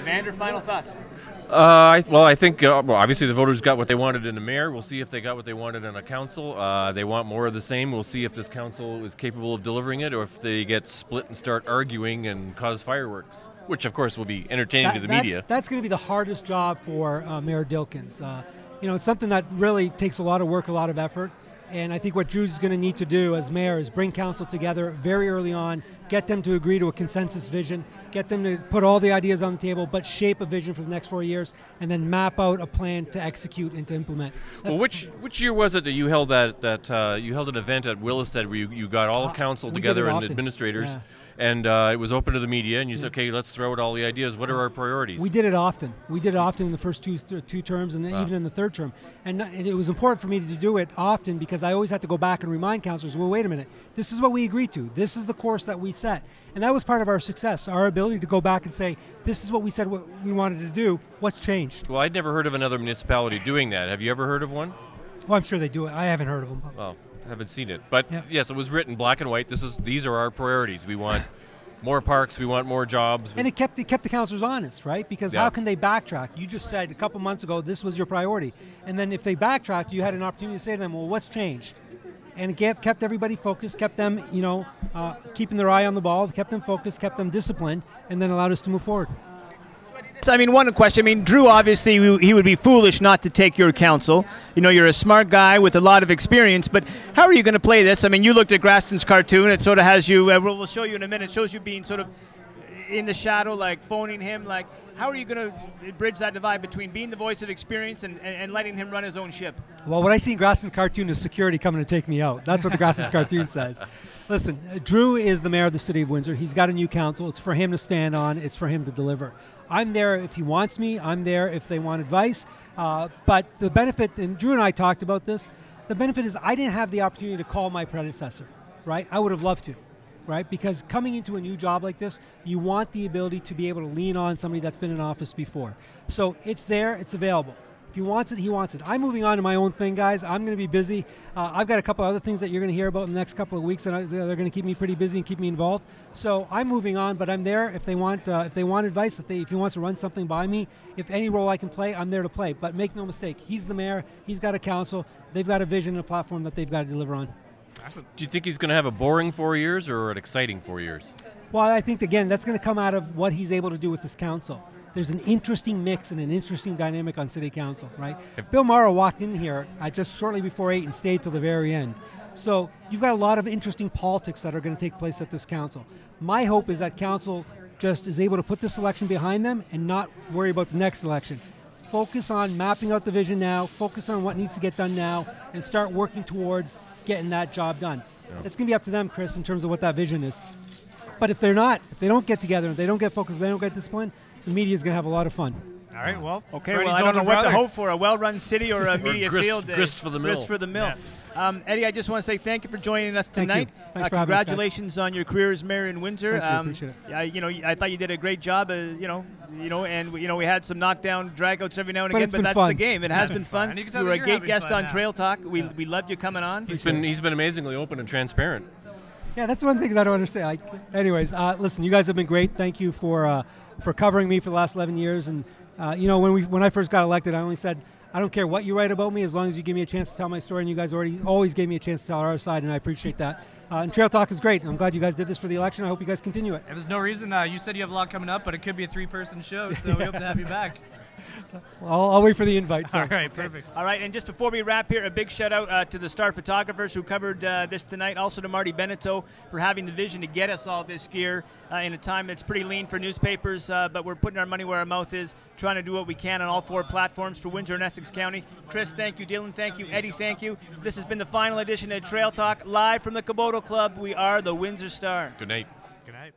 Vander, final thoughts? I think well, obviously the voters got what they wanted in a mayor. We'll see if they got what they wanted in a council. They want more of the same. We'll see if this council is capable of delivering it, or if they get split and start arguing and cause fireworks, which of course will be entertaining to the media. That's going to be the hardest job for Mayor Dilkens. It's something that really takes a lot of work, a lot of effort. And I think what Drew's going to need to do as mayor is bring council together very early on, get them to agree to a consensus vision, get them to put all the ideas on the table, but shape a vision for the next 4 years, and then map out a plan to execute and to implement. Well, which year was it that you held you held an event at Willisted where you got all of council together and administrators? Yeah. And it was open to the media, and you said, okay, let's throw out all the ideas. What are our priorities? We did it often. We did it often in the first two terms, and even in the third term. And it was important for me to do it often because I always had to go back and remind councillors, well, wait a minute, this is what we agreed to. This is the course that we set. And that was part of our success, our ability to go back and say, this is what we said what we wanted to do. What's changed? Well, I'd never heard of another municipality doing that. Have you ever heard of one? Well, I'm sure they do it. I haven't heard of them. Well, I haven't seen it. But yes, it was written black and white. These are our priorities. We want more parks, we want more jobs. And it kept the councillors honest, right? Because how can they backtrack? You just said a couple months ago this was your priority. And then if they backtracked, you had an opportunity to say to them, well, what's changed? And it kept everybody focused, kept them, keeping their eye on the ball, kept them focused, kept them disciplined, and then allowed us to move forward. I mean, one question. I mean, Drew, obviously, he would be foolish not to take your counsel. You're a smart guy with a lot of experience, but how are you going to play this? I mean, you looked at Graston's cartoon. It sort of has you, we'll show you in a minute, it shows you being sort of in the shadow, like phoning him. Like, how are you going to bridge that divide between being the voice of experience and letting him run his own ship? Well, what I see in Graston's cartoon is security coming to take me out. That's what the Graston's cartoon says. Listen, Drew is the mayor of the city of Windsor. He's got a new council. It's for him to stand on. It's for him to deliver. I'm there if he wants me. I'm there if they want advice. But the benefit, and Drew and I talked about this, the benefit is I didn't have the opportunity to call my predecessor, right? I would have loved to, right? Because coming into a new job like this, you want the ability to be able to lean on somebody that's been in office before. So it's there, it's available. If he wants it, he wants it. I'm moving on to my own thing, guys. I'm going to be busy. I've got a couple other things that you're going to hear about in the next couple of weeks, and they're going to keep me pretty busy and keep me involved. So I'm moving on, but I'm there if they want advice. If he wants to run something by me, if any role I can play, I'm there to play. But make no mistake, he's the mayor. He's got a council. They've got a vision and a platform that they've got to deliver on. Do you think he's going to have a boring 4 years or an exciting 4 years? Well, I think, again, that's going to come out of what he's able to do with his council. There's an interesting mix and an interesting dynamic on city council, right? Bill Morrow walked in here just shortly before 8 and stayed till the very end. So you've got a lot of interesting politics that are going to take place at this council. My hope is that council just is able to put this election behind them and not worry about the next election. Focus on mapping out the vision now, focus on what needs to get done now, and start working towards getting that job done. It's going to be up to them, Chris, in terms of what that vision is. But if they don't get together, if they don't get focused, if they don't get disciplined, the media is going to have a lot of fun. All right, well, okay. Well, I don't know what to hope for, a well-run city or a media field. Grist for the mill. Grist for the mill. Yeah. Eddie, I just want to say thank you for joining us tonight. Thanks for congratulations on your career as mayor in Windsor. Thank you, appreciate it. I thought you did a great job. And we had some knockdown dragouts every now and again, but that's fun. The game. It has been fun. You were a great guest on Trail Talk. We loved you coming on. He's been amazingly open and transparent. Yeah, that's one thing that I don't understand. Anyways, listen, you guys have been great. Thank you for covering me for the last 11 years. And when I first got elected, I only said, I don't care what you write about me as long as you give me a chance to tell my story. And you guys always gave me a chance to tell our side, and I appreciate that. And Trail Talk is great. I'm glad you guys did this for the election. I hope you guys continue it. If there's no reason, you said you have a lot coming up, but it could be a 3-person show, so we hope to have you back. I'll wait for the invite. So. All right, perfect. All right, and just before we wrap here, a big shout out to the star photographers who covered this tonight. Also to Marty Beneteau for having the vision to get us all this gear in a time that's pretty lean for newspapers, but we're putting our money where our mouth is, trying to do what we can on all 4 platforms for Windsor and Essex County. Chris, thank you. Dylan, thank you. Eddie, thank you. This has been the final edition of Trail Talk, live from the Komodo Club. We are the Windsor Star. Good night. Good night.